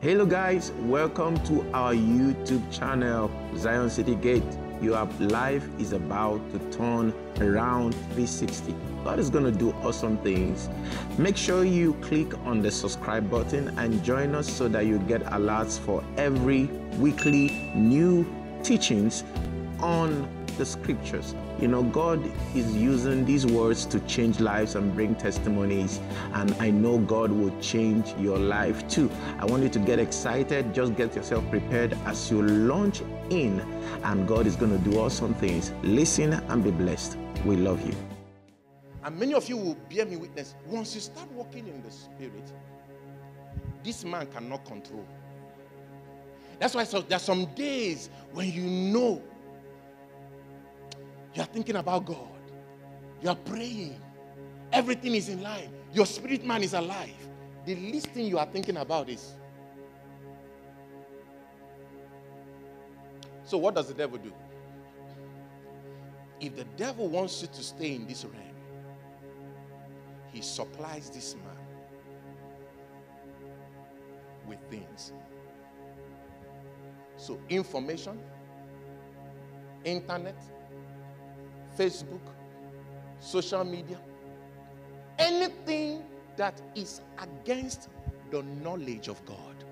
Hello guys, welcome to our YouTube channel, Zion City Gate. Your life is about to turn around 360. God is going to do awesome things. Make sure you click on the subscribe button and join us so that you get alerts for every weekly new teachings on the scriptures. You know, God is using these words to change lives and bring testimonies, and I know God will change your life too. I want you to get excited. Just get yourself prepared as you launch in, and God is going to do awesome things. Listen and be blessed. We love you. And many of you will bear me witness. Once you start walking in the Spirit, this man cannot control. That's why there are some days when you know you are thinking about God. You are praying. Everything is in line. Your spirit man is alive. The least thing you are thinking about is. So what does the devil do? If the devil wants you to stay in this realm, he supplies this man with things. So information, internet, Facebook, social media, anything that is against the knowledge of God.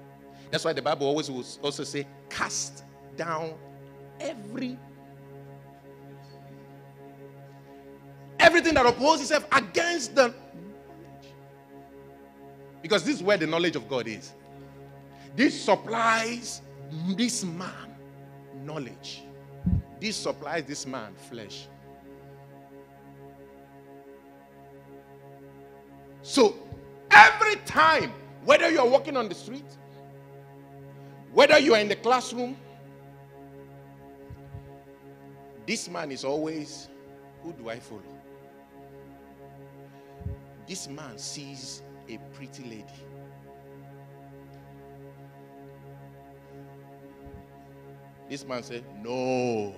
That's why the Bible always will also say, cast down everything that opposes itself against the knowledge. Because this is where the knowledge of God is. This supplies this man knowledge. This supplies this man flesh. So, every time, whether you are walking on the street, whether you are in the classroom, this man is always, who do I follow? This man sees a pretty lady. This man says, no.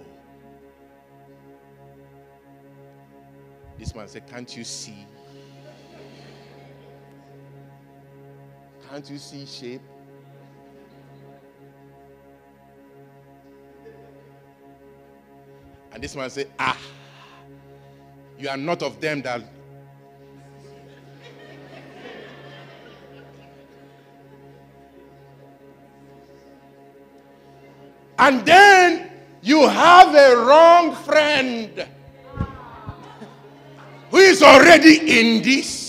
This man said, can't you see? Can't you see shape? And this man said, you are not of them that. And then you have a wrong friend who is already in this.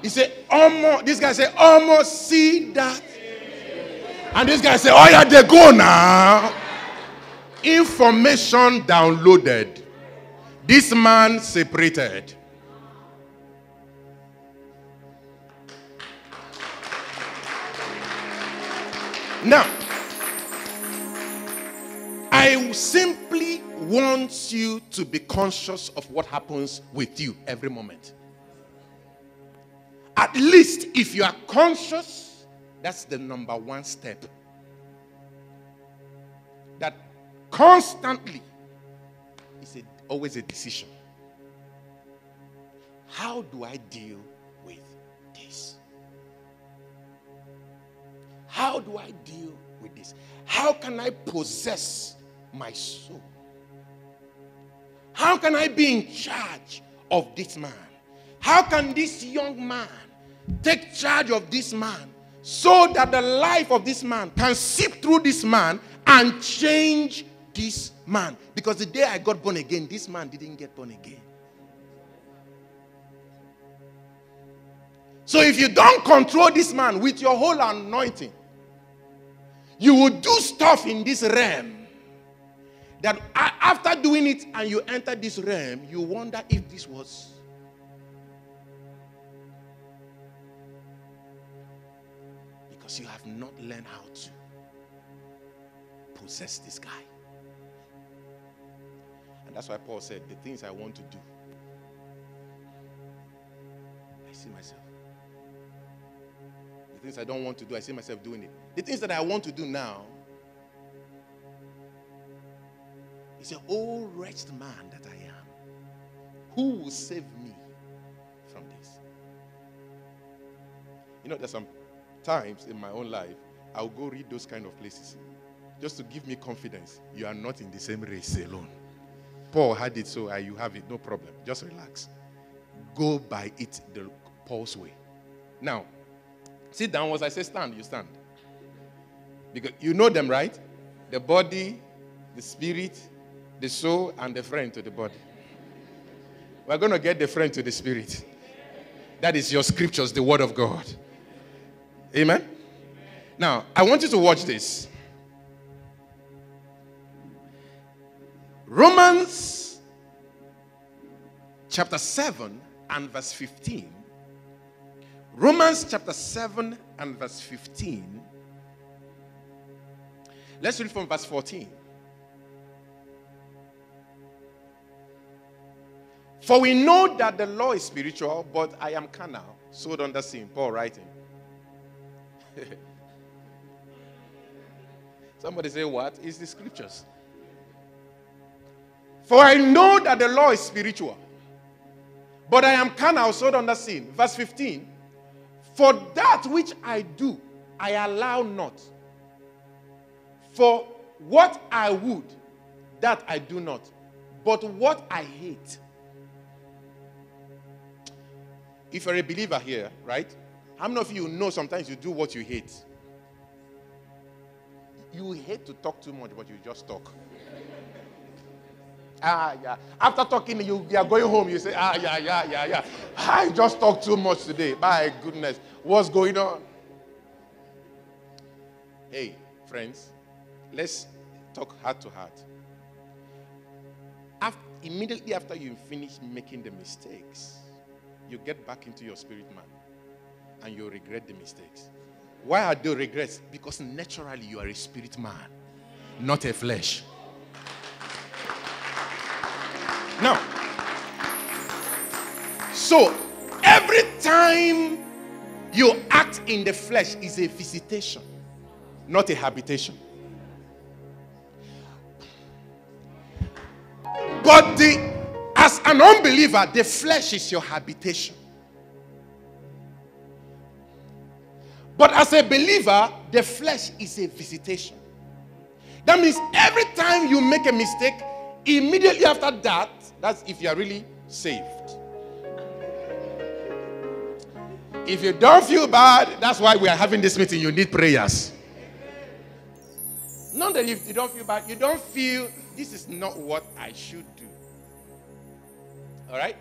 He said, almost, this guy said, almost see that. And this guy said, oh yeah, they go now. Information downloaded. This man separated. Now, I simply want you to be conscious of what happens with you every moment. At least if you are conscious, that's the number one step. That constantly is always a decision. How do I deal with this? How do I deal with this? How can I possess my soul? How can I be in charge of this man? How can this young man take charge of this man so that the life of this man can seep through this man and change this man? Because the day I got born again, this man didn't get born again. So if you don't control this man with your whole anointing, you will do stuff in this realm that after doing it and you enter this realm, you wonder if this was. Because you have not learned how to possess this guy. And that's why Paul said, the things I want to do, I see myself. The things I don't want to do, I see myself doing it. The things that I want to do now, he said, oh wretched man that I am, who will save me from this? You know, there's some times in my own life I'll go read those kind of places. Just to give me confidence. You are not in the same race alone. Paul had it, so you have it. No problem. Just relax. Go by it the Paul's way. Now, sit down. Once I say stand, you stand. Because you know them, right? The body, the spirit, the soul, and the friend to the body. We're going to get the friend to the spirit. That is your scriptures, the word of God. Amen? Now, I want you to watch this. Romans chapter 7 and verse 15. Romans chapter 7 and verse 15. Let's read from verse 14. For we know that the law is spiritual, but I am carnal, sold under sin. Paul writing. Somebody say, what? It's the scriptures. For I know that the law is spiritual, but I am carnal, sold under sin. Verse 15. For that which I do, I allow not. For what I would, that I do not. But what I hate. If you're a believer here, right? How many of you know sometimes you do what you hate? You hate to talk too much, but you just talk. Yeah. After talking, you are going home. You say, yeah. I just talked too much today. My goodness. What's going on? Hey, friends, let's talk heart to heart. Immediately after you finish making the mistakes, you get back into your spirit man and you regret the mistakes. Why are they regrets? Because naturally you are a spirit man, not a flesh. Now, so every time you act in the flesh is a visitation, not a habitation. But as an unbeliever, the flesh is your habitation. But as a believer, the flesh is a visitation. That means every time you make a mistake, immediately after that, that's if you are really saved. If you don't feel bad, that's why we are having this meeting. You need prayers. Not that if you don't feel bad, you don't feel this is not what I should do. All right?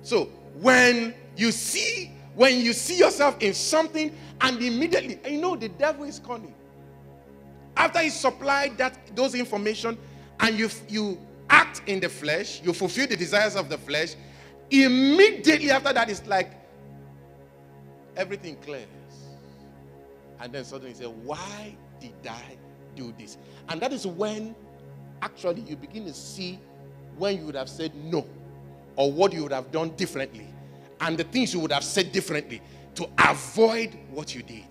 So when you see yourself in something and immediately, you know the devil is cunning. After he supplied those information and you act in the flesh, you fulfill the desires of the flesh, immediately after that it's like everything clears. And then suddenly you say, why did I do this? And that is when actually you begin to see when you would have said no, or what you would have done differently, and the things you would have said differently to avoid what you did.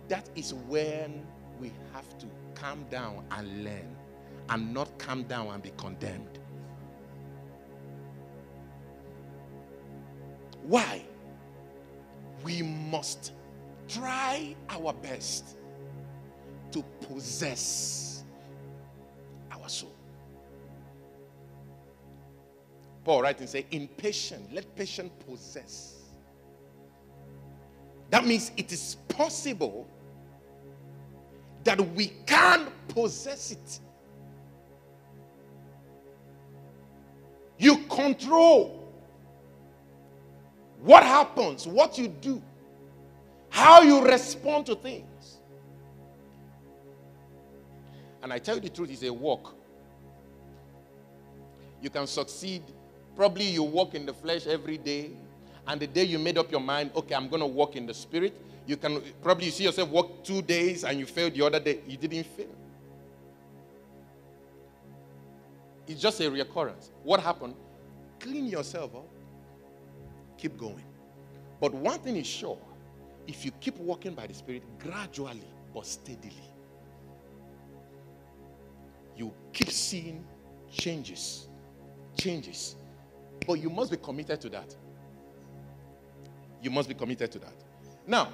That is when we have to calm down and learn, and not calm down and be condemned. Why? We must try our best to possess our soul. Paul writes and says, in patience, let patience possess. That means it is possible that we can possess it. You control what happens, what you do, how you respond to things. And I tell you the truth, it's a walk. You can succeed. Probably you walk in the flesh every day, and the day you made up your mind, okay, I'm going to walk in the spirit, you can probably see yourself walk 2 days and you failed the other day. You didn't fail. It's just a reoccurrence. What happened? Clean yourself up. Keep going. But one thing is sure, if you keep walking by the Spirit gradually but steadily, you keep seeing changes. But you must be committed to that. You must be committed to that. Now,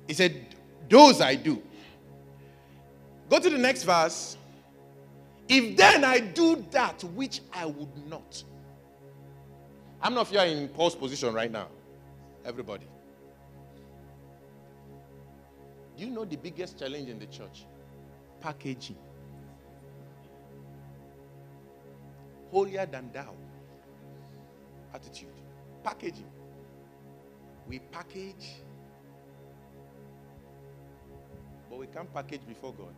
he said, Those I do. Go to the next verse. If then I do that which I would not. How many of you are in Paul's position right now? Everybody. Do you know the biggest challenge in the church? Packaging. Holier than thou attitude. Packaging. We package, but we can't package before God.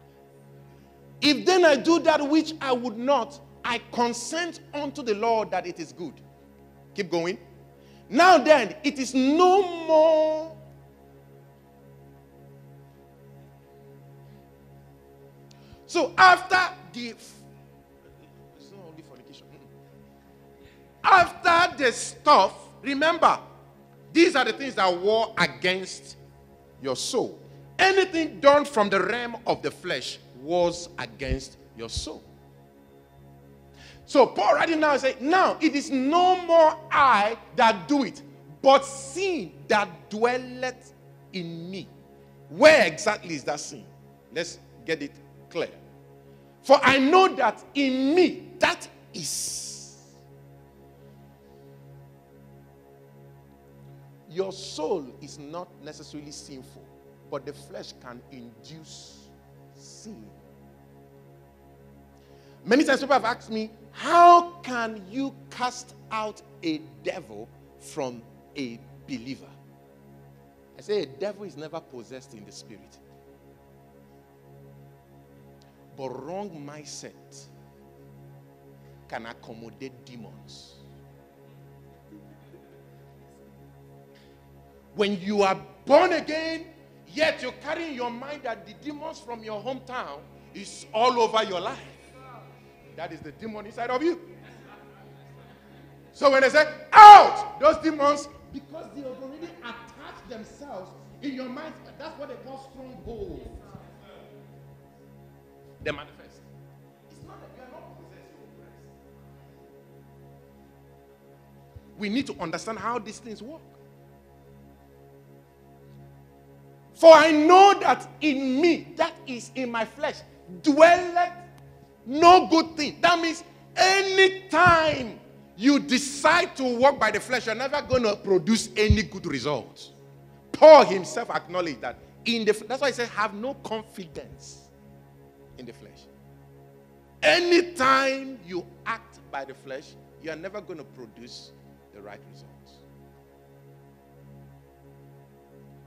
If then I do that which I would not, I consent unto the Lord that it is good. Keep going. Now then, it is no more. So after the, it's not only fornication. After the stuff, remember, these are the things that war against your soul. Anything done from the realm of the flesh wars against your soul. So Paul writing now says, now it is no more I that do it, but sin that dwelleth in me. Where exactly is that sin? Let's get it clear. For I know that in me, that is. Your soul is not necessarily sinful, but the flesh can induce sin. Many times people have asked me, how can you cast out a devil from a believer? I say a devil is never possessed in the spirit. But wrong mindset can accommodate demons. When you are born again, yet you're carrying your mind that the demons from your hometown is all over your life. That is the demon inside of you. So when they say, out, those demons, because they have already attached themselves in your mind, that's what they call stronghold. They manifest. It's not that you are not possessed, you are oppressed. We need to understand how these things work. For I know that in me, that is in my flesh, dwelleth no good thing. That means anytime you decide to walk by the flesh, you're never going to produce any good results. Paul himself acknowledged that. That's why he said, have no confidence in the flesh. Anytime you act by the flesh, you are never going to produce the right results.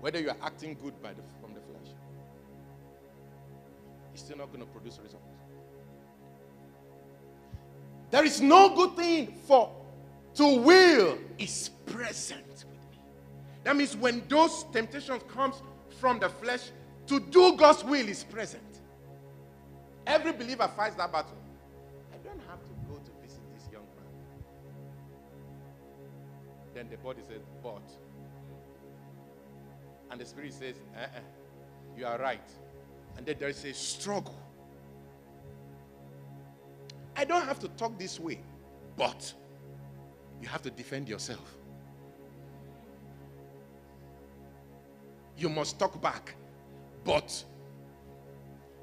Whether you are acting good from the flesh, you're still not going to produce results. There is no good thing for to will is present with me. That means when those temptations comes from the flesh, to do God's will is present. Every believer fights that battle. I don't have to go to visit this young man. Then the body says, but. And the spirit says, you are right. And then there is a struggle. I don't have to talk this way, but you have to defend yourself. You must talk back, but.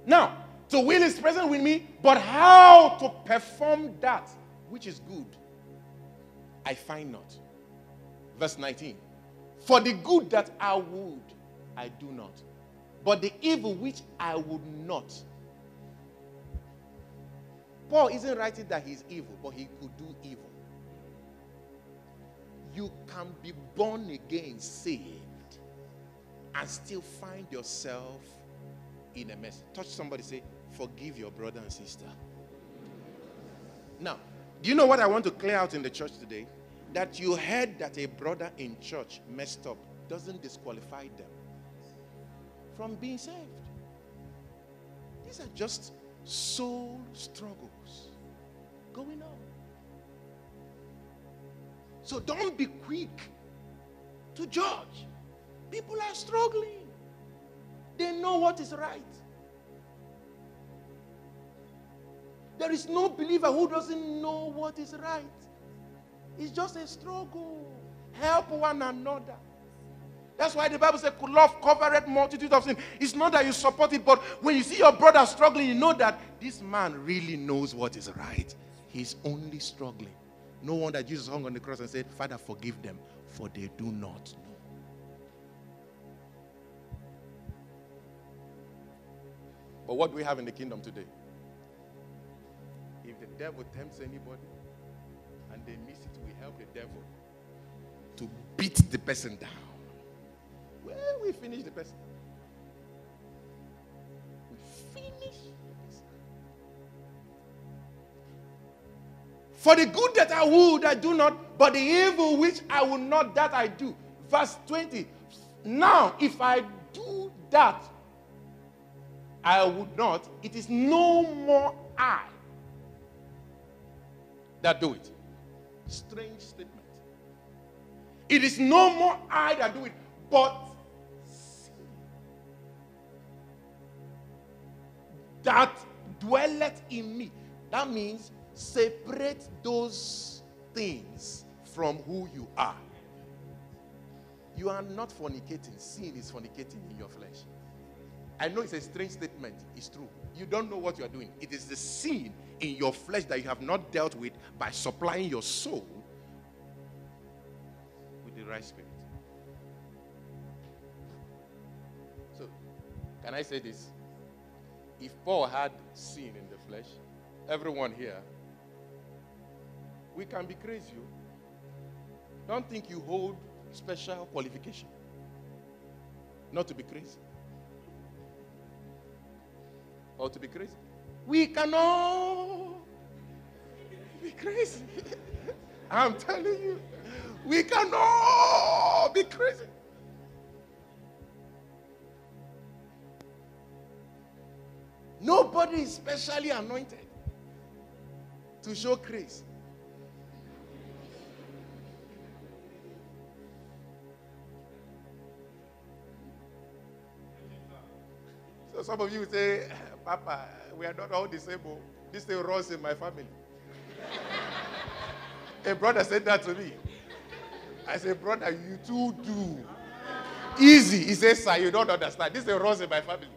Now, the will is present with me, but how to perform that which is good, I find not. Verse 19. For the good that I would, I do not. But the evil which I would not. Paul isn't writing that he's evil, but he could do evil. You can be born again, saved, and still find yourself in a mess. Touch somebody, say, forgive your brother and sister. Now, do you know what I want to clear out in the church today? That you heard that a brother in church messed up doesn't disqualify them from being saved. These are just soul struggles going on. So don't be quick to judge. People are struggling. They know what is right. There is no believer who doesn't know what is right. It's just a struggle. Help one another. That's why the Bible says love covereth multitude of sins. It's not that you support it, but when you see your brother struggling, you know that this man really knows what is right. He's only struggling. No wonder Jesus hung on the cross and said, Father, forgive them, for they do not know. But what do we have in the kingdom today? If the devil tempts anybody and they miss it, we help the devil to beat the person down. Well, we finish the person. We finish the person. For the good that I would, I do not, but the evil which I will not, that I do. Verse 20. Now, if I do that I would not, it is no more I that do it. Strange statement. It is no more I that do it, but sin that dwelleth in me. That means separate those things from who you are. You are not fornicating. Sin is fornicating in your flesh. I know it's a strange statement. It's true. You don't know what you are doing. It is the sin in your flesh that you have not dealt with by supplying your soul with the right spirit. So, can I say this? If Paul had sin in the flesh, everyone here, we can be crazy. Don't think you hold special qualification not to be crazy. Or to be crazy. We cannot be crazy. I'm telling you, we cannot be crazy. Nobody is specially anointed to show grace. So some of you say, Papa, we are not all the same. This thing runs in my family. A brother said that to me. I said, brother, you too do. Easy. He says, sir, you don't understand. This thing runs in my family.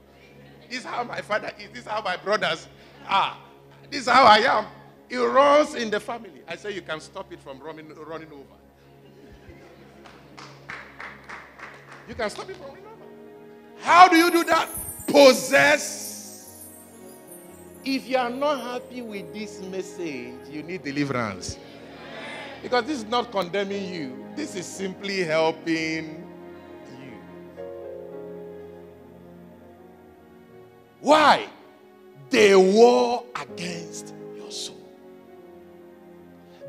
This is how my father is. This is how my brothers are. This is how I am. It runs in the family. I say, you can stop it from running over. You can stop it from running over. How do you do that? Possess. If you are not happy with this message, you need deliverance. Because this is not condemning you. This is simply helping you. Why? They war against your soul.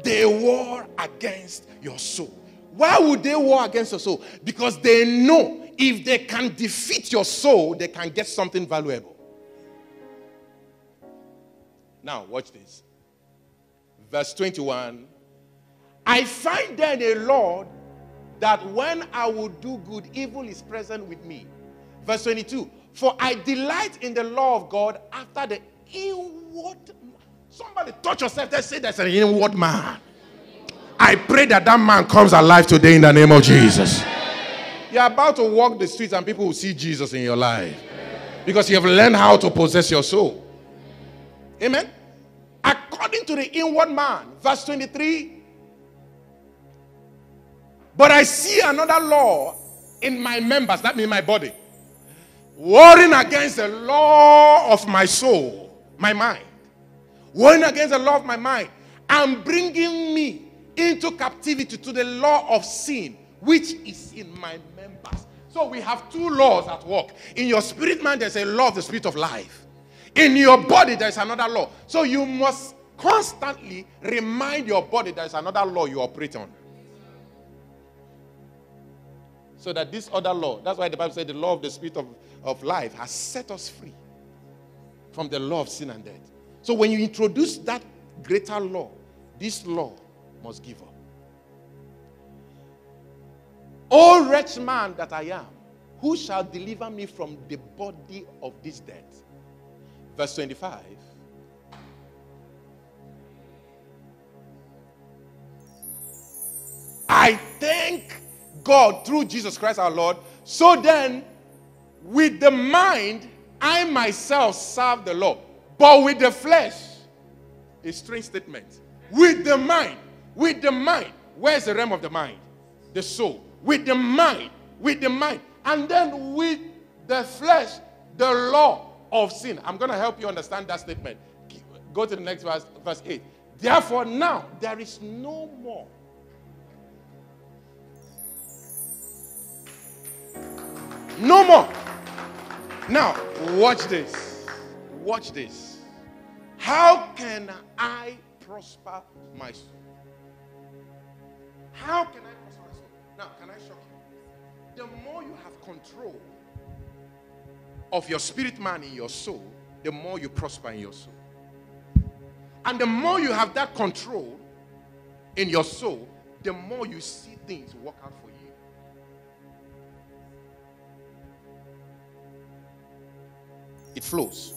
They war against your soul. Why would they war against your soul? Because they know if they can defeat your soul, they can get something valuable. Now, watch this. Verse 21. I find then a law that when I will do good, evil is present with me. Verse 22. For I delight in the law of God after the inward. Somebody touch yourself and say there's an inward man. I pray that that man comes alive today in the name of Jesus. You're about to walk the streets and people will see Jesus in your life. Because you have learned how to possess your soul. Amen? According to the inward man. Verse 23. But I see another law in my members, that means my body, warring against the law of my soul, my mind. Warring against the law of my mind and bringing me into captivity to the law of sin, which is in my members. So we have two laws at work. In your spirit man, there's a law of the spirit of life. In your body, there's another law. So you must constantly remind your body there's another law you operate on. So that this other law, that's why the Bible said the law of the spirit of life has set us free from the law of sin and death. So when you introduce that greater law, this law must give up. O wretched man that I am, who shall deliver me from the body of this death? Verse 25. I thank God through Jesus Christ our Lord. So then, with the mind, I myself serve the law. But with the flesh, a strange statement. With the mind. Where's the realm of the mind? The soul. With the mind. And then with the flesh, the law of sin. I'm going to help you understand that statement. Go to the next verse 8. Therefore now, there is no more. No more. Now, watch this. Watch this. How can I prosper my soul? How can I prosper my soul? Now, can I shock you? The more you have control of your spirit man in your soul, the more you prosper in your soul. And the more you have that control in your soul, the more you see things work out for you. It flows.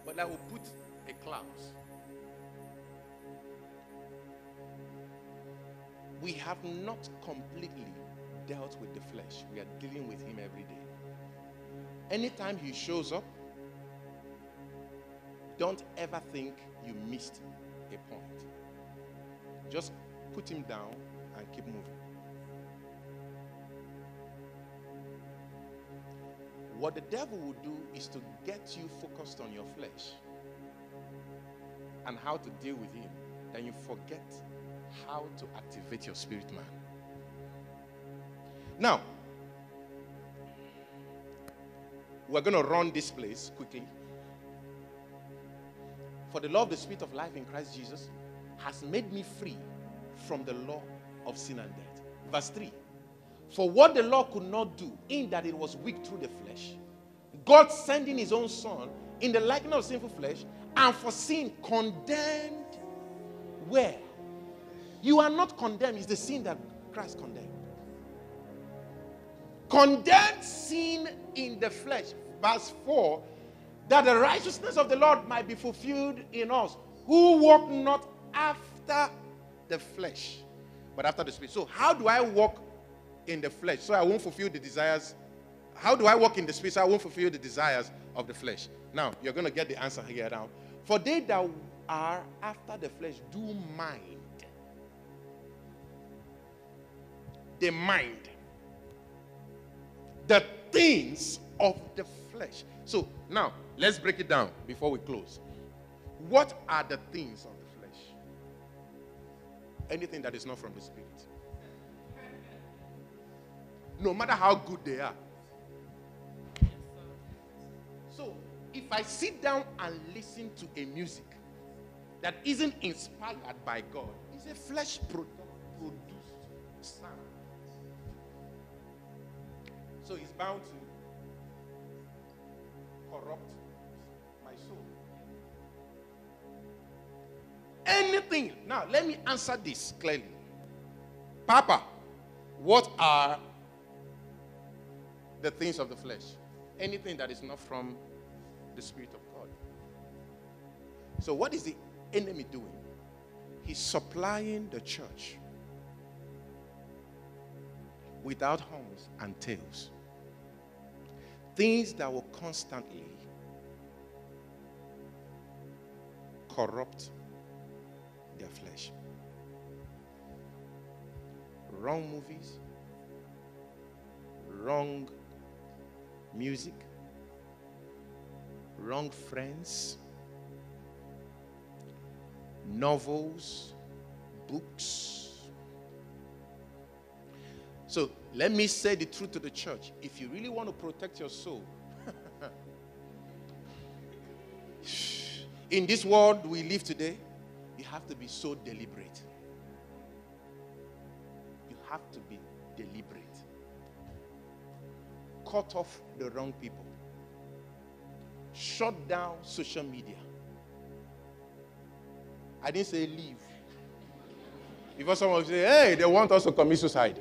But I will put a clause. We have not completely dealt with the flesh. We are dealing with him every day. Anytime he shows up, don't ever think you missed a point. Just put him down and keep moving. What the devil will do is to get you focused on your flesh and how to deal with him. Then you forget how to activate your spirit man. Now, we're going to run this place quickly. For the law of the Spirit of life in Christ Jesus has made me free from the law of sin and death. Verse 3. For what the law could not do, in that it was weak through the flesh, God sending his own Son in the likeness of sinful flesh, and for sin condemned where? You are not condemned. It's the sin that Christ condemned. Condemned sin in the flesh. Verse 4. That the righteousness of the Lord might be fulfilled in us, who walk not after the flesh, but after the Spirit. So how do I walk in the flesh so I won't fulfill the desires? How do I walk in the Spirit so I won't fulfill the desires of the flesh? Now, you're going to get the answer here now. For they that are after the flesh do mind. They mind the things of the flesh. So now, let's break it down before we close. What are the things of the flesh? Anything that is not from the Spirit. No matter how good they are. So, if I sit down and listen to a music that isn't inspired by God, it's a flesh produced sound. So it's bound to corrupt my soul. Anything. Now, let me answer this clearly. Papa, what are the things of the flesh? Anything that is not from the Spirit of God. So what is the enemy doing? He's supplying the church without horns and tails. Things that will constantly corrupt their flesh. Wrong movies, wrong music, wrong friends, novels, books. So let me say the truth to the church. If you really want to protect your soul, in this world we live today, you have to be so deliberate. You have to be deliberate. Cut off the wrong people. Shut down social media. I didn't say leave. Before someone say, hey, they want us to commit suicide.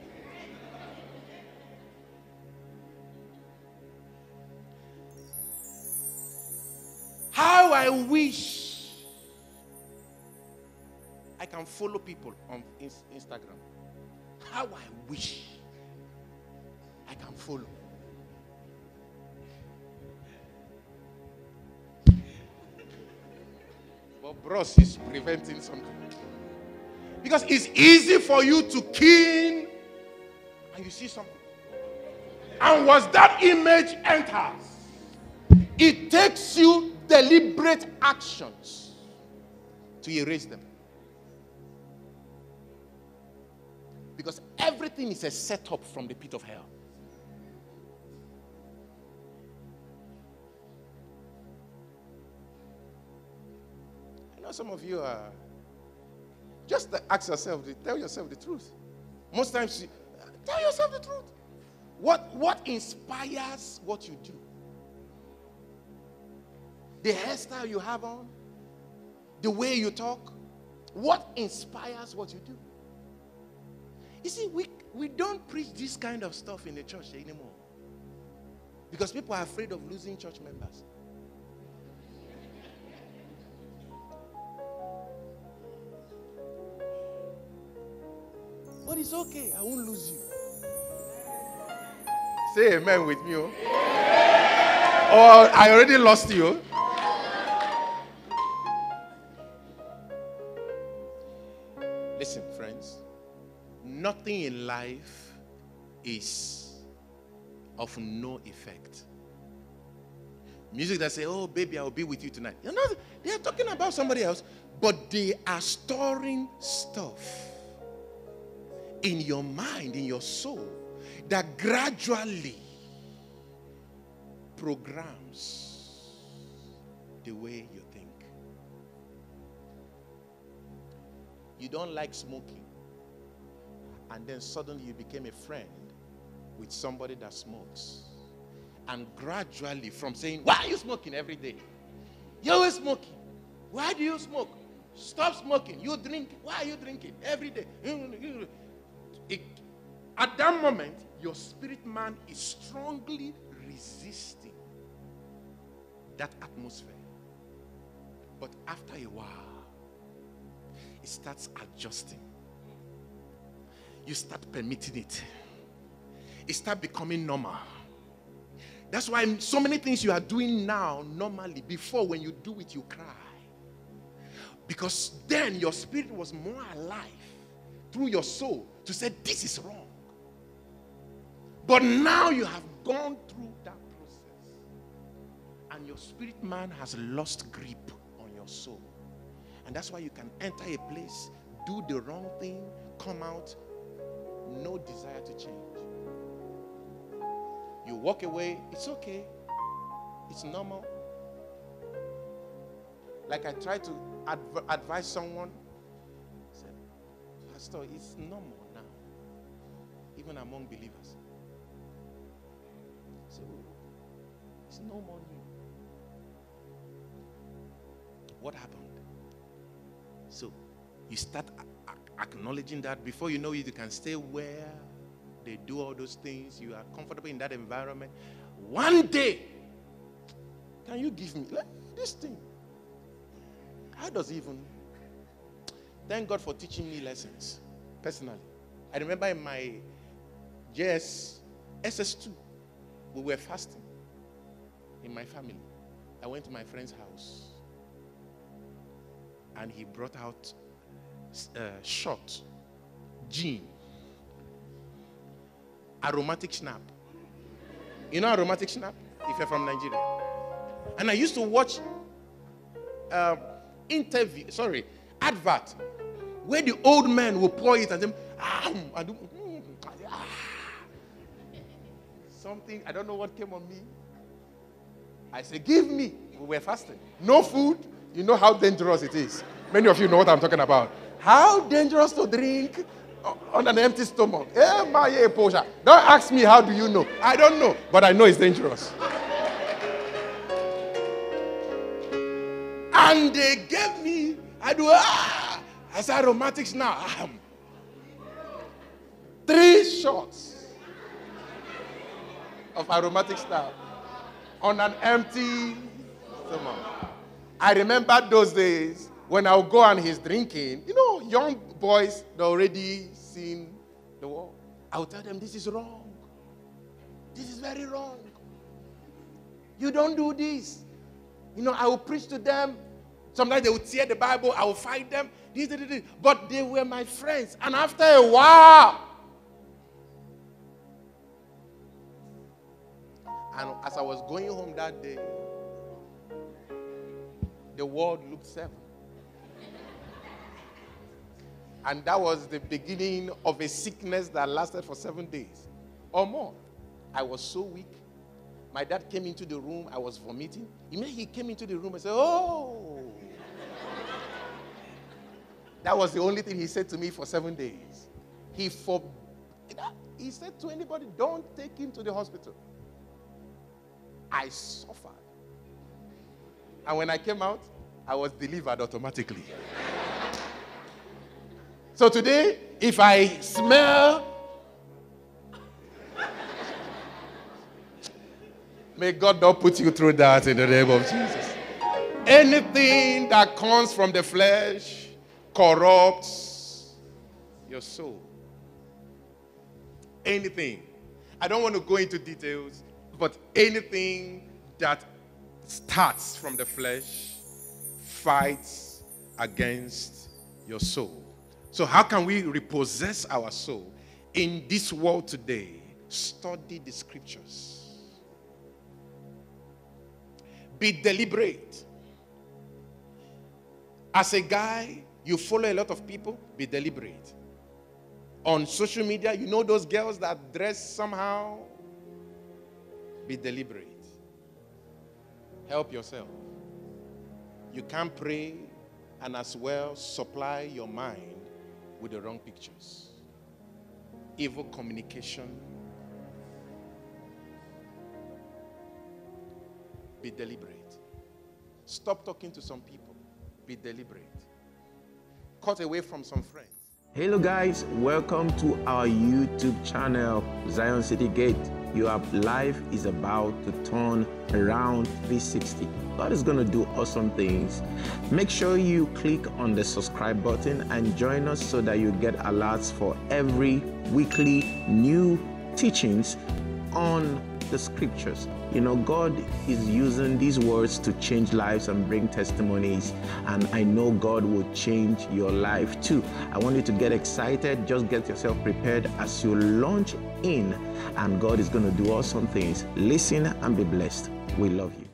How I wish I can follow people on Instagram. How I wish I can follow. But bros is preventing something. Because it's easy for you to keen and you see something. And once that image enters, it takes you deliberate actions to erase them. Because everything is a setup from the pit of hell. I know some of you are just ask yourself, tell yourself the truth. Most times, tell yourself the truth. What inspires what you do? The hairstyle you have on? The way you talk? What inspires what you do? You see, we don't preach this kind of stuff in the church anymore. Because people are afraid of losing church members. But it's okay, I won't lose you. Say amen with me. Oh. Or I already lost you. Listen, friends. Nothing in life is of no effect. Music that say, oh baby, I will be with you tonight. You know, they are talking about somebody else, but they are storing stuff in your mind, in your soul, that gradually programs the way you think. You don't like smoking, and then suddenly you became a friend with somebody that smokes. And gradually, from saying, why are you smoking every day? You're always smoking. Why do you smoke? Stop smoking. You drink. Why are you drinking every day? At that moment, your spirit man is strongly resisting that atmosphere. But after a while, it starts adjusting. You start permitting it. It starts becoming normal. That's why so many things you are doing now, normally, before when you do it, you cry. Because then your spirit was more alive through your soul to say, this is wrong. But now you have gone through that process. And your spirit man has lost grip on your soul. And that's why you can enter a place, do the wrong thing, come out, no desire to change. You walk away, it's okay. It's normal. Like I try to advise someone, I said, Pastor, it's normal now, even among believers. So, it's no more new. What happened? So, you start acknowledging that. Before you know it, you can stay where they do all those things. You are comfortable in that environment. One day, can you give me this thing? How does it even? Thank God for teaching me lessons, personally. I remember in my SS2, we were fasting in my family. I went to my friend's house, and he brought out shot, gin, aromatic snap. You know aromatic snap? If you're from Nigeria. And I used to watch advert, where the old man will pour it and then something, I don't know what came on me. I said, give me. We were fasting. No food. You know how dangerous it is. Many of you know what I'm talking about. How dangerous to drink on an empty stomach. Don't ask me, how do you know? I don't know, but I know it's dangerous. And they gave me, as aromatics now. 3 shots of aromatic stuff on an empty stomach. I remember those days when I would go and he's drinking. You know, young boys that already seen the world, I will tell them, this is wrong. This is very wrong. You don't do this. You know, I will preach to them. Sometimes they will tear the Bible. I will fight them. This. But they were my friends. And after a while, and as I was going home that day, the world looked 7. And that was the beginning of a sickness that lasted for 7 days or more. I was so weak. My dad came into the room. I was vomiting. Immediately he came into the room and said, oh. That was the only thing he said to me for 7 days. He said to anybody, don't take him to the hospital. I suffered. And when I came out, I was delivered automatically. So today, if I smell, may God not put you through that in the name of Jesus. Anything that comes from the flesh corrupts your soul. Anything. I don't want to go into details, but anything that starts from the flesh fights against your soul. So how can we repossess our soul in this world today? Study the scriptures. Be deliberate. As a guy, you follow a lot of people, be deliberate. On social media, you know those girls that dress somehow, be deliberate. Help yourself. You can't pray and as well supply your mind with the wrong pictures. Evil communication. Be deliberate. Stop talking to some people. Be deliberate. Cut away from some friends. Hello guys, welcome to our YouTube channel, Zion City Gate. Your life is about to turn around 360. God is going to do awesome things. Make sure you click on the subscribe button and join us so that you get alerts for every weekly new teachings on the scriptures. You know, God is using these words to change lives and bring testimonies, and I know God will change your life too. I want you to get excited. Just get yourself prepared as you launch in, and God is going to do awesome things. Listen and be blessed. We love you.